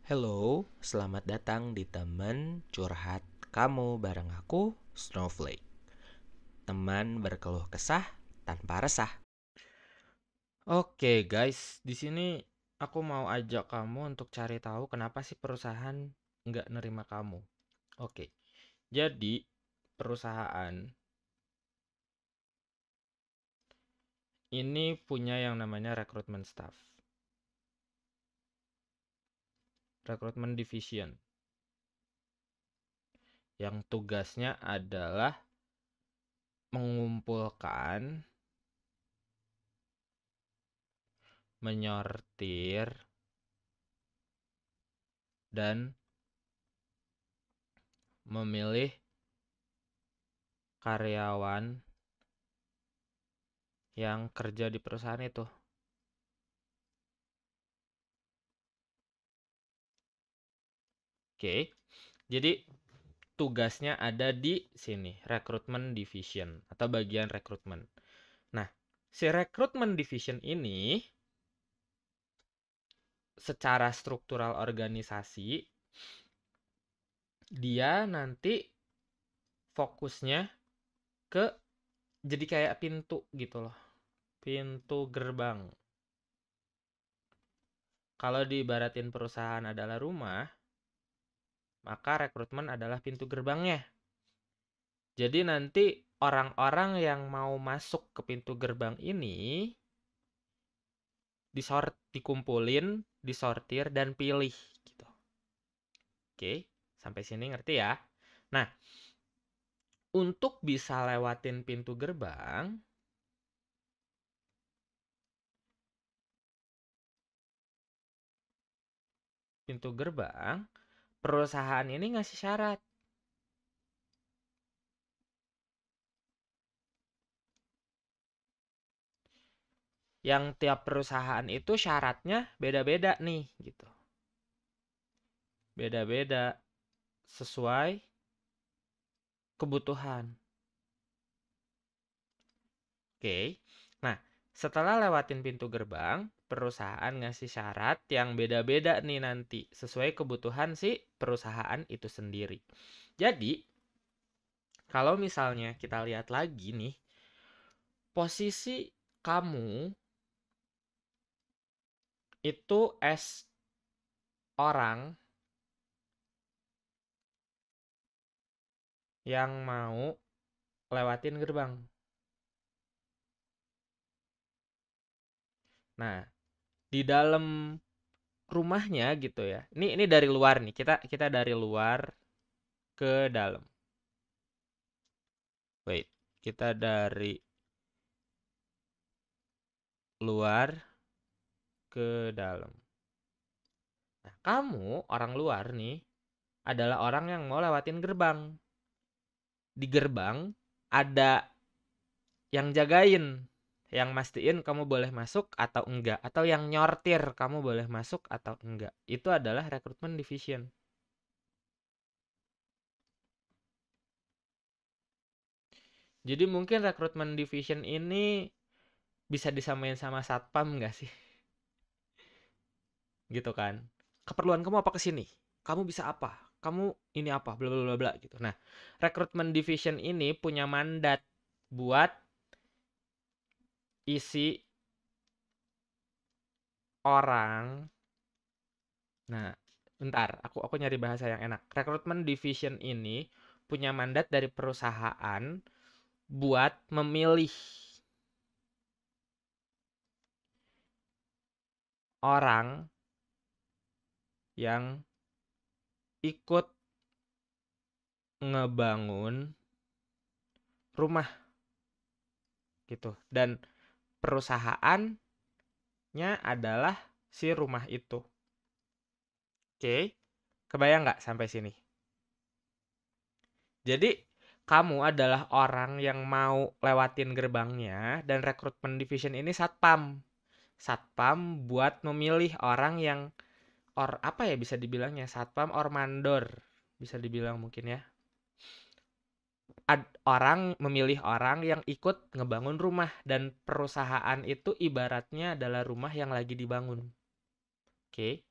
Hello, selamat datang di teman curhat kamu bareng aku, Snowflake. Teman berkeluh kesah tanpa resah. Oke guys, di sini aku mau ajak kamu untuk cari tahu kenapa sih perusahaan nggak nerima kamu. Oke, jadi perusahaan ini punya yang namanya rekrutmen staff, rekrutmen division, yang tugasnya adalah mengumpulkan, menyortir, dan memilih karyawan yang kerja di perusahaan itu. Oke, jadi tugasnya ada di sini, rekrutmen division atau bagian rekrutmen. Nah, si rekrutmen division ini secara struktural organisasi dia nanti fokusnya ke jadi kayak pintu gitu loh. Pintu gerbang. Kalau diibaratin perusahaan adalah rumah, maka rekrutmen adalah pintu gerbangnya. Jadi nanti orang-orang yang mau masuk ke pintu gerbang ini dikumpulin, disortir, dan pilih gitu. Oke, sampai sini ngerti ya? Nah, untuk bisa lewatin pintu gerbang, perusahaan ini ngasih syarat. Yang tiap perusahaan itu syaratnya beda-beda nih gitu. Beda-beda sesuai kebutuhan. Oke. Nah, setelah lewatin pintu gerbang, perusahaan ngasih syarat yang beda-beda nih nanti sesuai kebutuhan si perusahaan itu sendiri. Jadi, kalau misalnya kita lihat lagi nih, posisi kamu itu as orang yang mau lewatin gerbang. Nah, di dalam rumahnya gitu ya. Ini dari luar nih. Kita dari luar ke dalam. Wait, kita dari luar ke dalam. Nah, kamu orang luar nih adalah orang yang mau lewatin gerbang. Di gerbang ada yang jagain, yang mastiin kamu boleh masuk atau enggak, atau yang nyortir kamu boleh masuk atau enggak. Itu adalah rekrutmen division. Jadi mungkin rekrutmen division ini bisa disamain sama satpam enggak sih? Gitu kan. Keperluan kamu apa ke sini? Kamu bisa apa? Kamu ini apa? Bla bla bla bla gitu. Nah, rekrutmen division ini punya mandat buat isi orang. Nah, bentar, aku nyari bahasa yang enak. Rekrutmen division ini punya mandat dari perusahaan buat memilih orang yang ikut ngebangun rumah gitu. Dan perusahaannya adalah si rumah itu. Oke, kebayang nggak sampai sini? Jadi, kamu adalah orang yang mau lewatin gerbangnya dan rekrutmen division ini satpam. Satpam buat memilih orang yang apa ya bisa dibilangnya satpam or mandor bisa dibilang mungkin ya. Orang memilih orang yang ikut ngebangun rumah dan perusahaan itu ibaratnya adalah rumah yang lagi dibangun. Oke.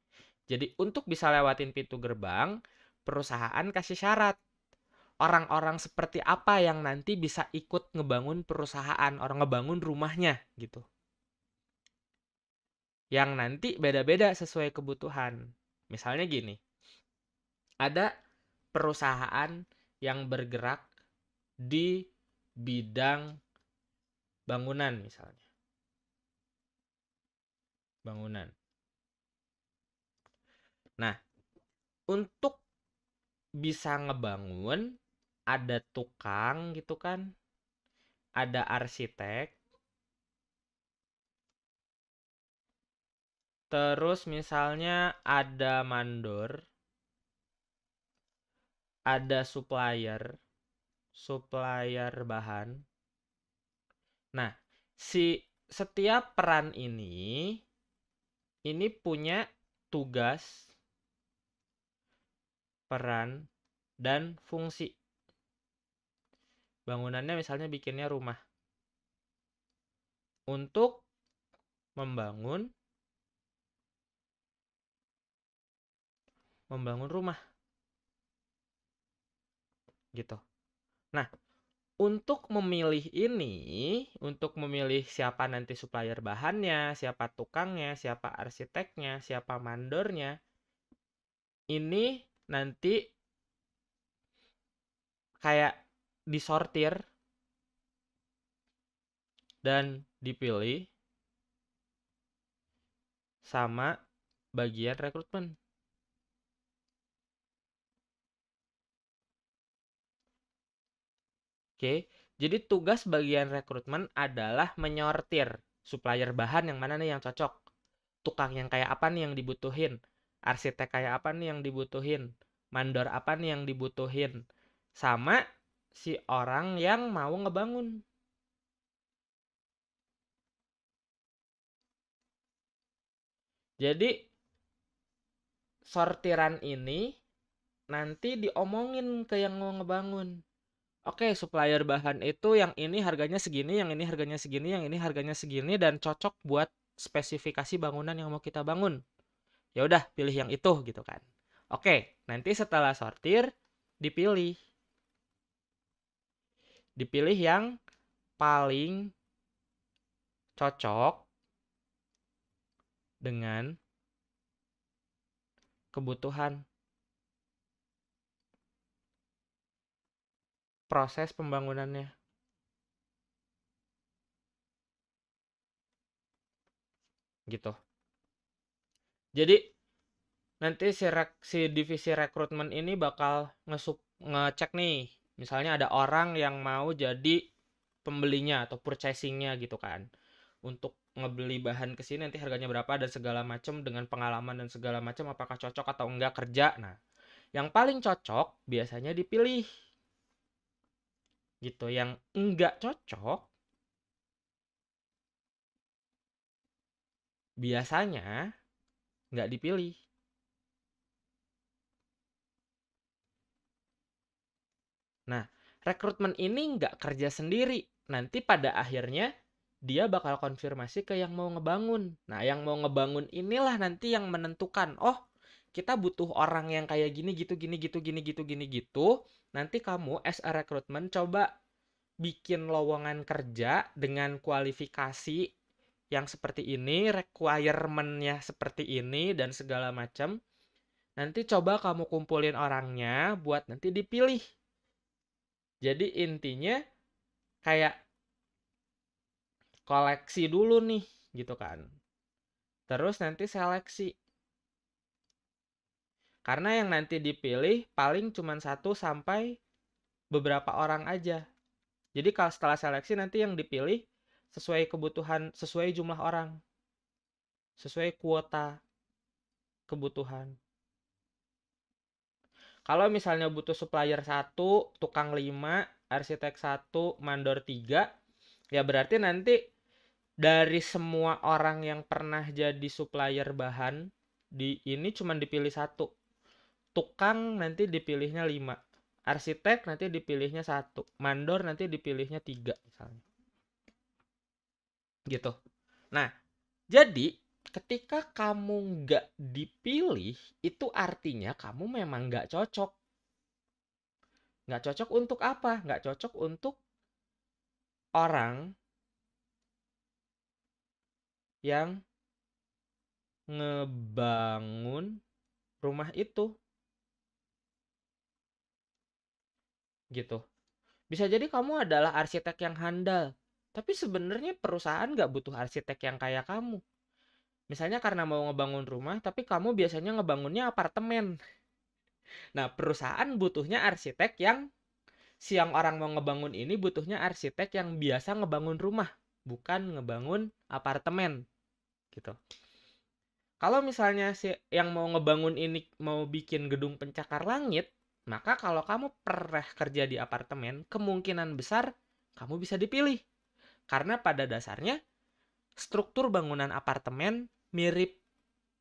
Jadi untuk bisa lewatin pintu gerbang, perusahaan kasih syarat. Orang-orang seperti apa yang nanti bisa ikut ngebangun perusahaan, orang ngebangun rumahnya gitu. Yang nanti beda-beda sesuai kebutuhan. Misalnya gini, ada perusahaan yang bergerak di bidang bangunan misalnya. Bangunan. Nah, untuk bisa ngebangun ada tukang gitu kan, ada arsitek, terus misalnya ada mandor, ada supplier bahan. Nah, setiap peran ini punya tugas, peran, dan fungsi. Bangunannya misalnya bikinnya rumah. Untuk membangun rumah. Gitu. Nah, untuk memilih untuk memilih siapa nanti supplier bahannya, siapa tukangnya, siapa arsiteknya, siapa mandornya, ini nanti kayak disortir dan dipilih sama bagian rekrutmen. Oke, jadi tugas bagian rekrutmen adalah menyortir supplier bahan yang mana nih yang cocok. Tukang yang kayak apa nih yang dibutuhin. Arsitek kayak apa nih yang dibutuhin. Mandor apa nih yang dibutuhin. Sama si orang yang mau ngebangun. Jadi sortiran ini nanti diomongin ke yang mau ngebangun. Oke, supplier bahan itu yang ini harganya segini, yang ini harganya segini, yang ini harganya segini dan cocok buat spesifikasi bangunan yang mau kita bangun. Ya udah, pilih yang itu gitu kan. Oke, nanti setelah sortir dipilih. Dipilih yang paling cocok dengan kebutuhan proses pembangunannya. Gitu. Jadi nanti si divisi rekrutmen ini bakal ngecek nih. Misalnya ada orang yang mau jadi pembelinya atau purchasingnya gitu kan. Untuk ngebeli bahan ke sini nanti harganya berapa dan segala macam dengan pengalaman dan segala macam apakah cocok atau enggak kerja. Nah, yang paling cocok biasanya dipilih. Gitu. Yang enggak cocok biasanya nggak dipilih. Nah, rekrutmen ini nggak kerja sendiri. Nanti pada akhirnya dia bakal konfirmasi ke yang mau ngebangun. Nah, yang mau ngebangun inilah nanti yang menentukan. Oh, kita butuh orang yang kayak gini, gitu, gini, gitu, gini, gitu, gini, gitu. Nanti kamu as a recruitment coba bikin lowongan kerja dengan kualifikasi yang seperti ini, requirement-nya seperti ini, dan segala macam. Nanti coba kamu kumpulin orangnya buat nanti dipilih. Jadi intinya kayak koleksi dulu nih gitu kan. Terus nanti seleksi. Karena yang nanti dipilih paling cuma 1 sampai beberapa orang aja. Jadi kalau setelah seleksi nanti yang dipilih sesuai kebutuhan, sesuai jumlah orang. Sesuai kuota kebutuhan. Kalau misalnya butuh supplier 1, tukang 5, arsitek 1, mandor 3, ya berarti nanti dari semua orang yang pernah jadi supplier bahan di ini cuma dipilih 1. Tukang nanti dipilihnya 5. Arsitek nanti dipilihnya 1. Mandor nanti dipilihnya 3 misalnya. Gitu. Nah, jadi Ketika kamu nggak dipilih, itu artinya kamu memang nggak cocok. Nggak cocok untuk apa? Nggak cocok untuk orang yang ngebangun rumah itu, gitu. Bisa jadi kamu adalah arsitek yang handal, tapi sebenarnya perusahaan nggak butuh arsitek yang kayak kamu. Misalnya karena mau ngebangun rumah, tapi kamu biasanya ngebangunnya apartemen. Nah, perusahaan butuhnya arsitek yang siang orang mau ngebangun ini butuhnya arsitek yang biasa ngebangun rumah, bukan ngebangun apartemen, gitu. Kalau misalnya si yang mau ngebangun ini mau bikin gedung pencakar langit, maka kalau kamu pernah kerja di apartemen, kemungkinan besar kamu bisa dipilih. Karena pada dasarnya struktur bangunan apartemen mirip,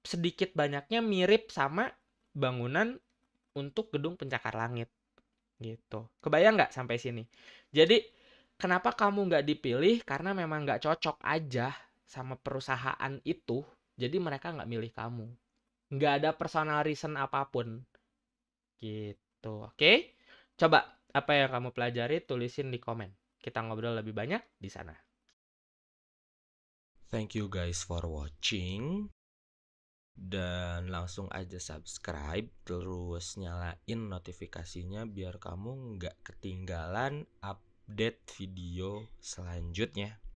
sedikit banyaknya mirip sama bangunan untuk gedung pencakar langit. Gitu. Kebayang nggak sampai sini? Jadi kenapa kamu nggak dipilih? Karena memang nggak cocok aja sama perusahaan itu. Jadi mereka nggak milih kamu. Nggak ada personal reason apapun. Gitu. Oke? Coba apa yang kamu pelajari tulisin di komen. Kita ngobrol lebih banyak di sana. Thank you guys for watching. Dan langsung aja subscribe, terus nyalain notifikasinya biar kamu nggak ketinggalan update video selanjutnya.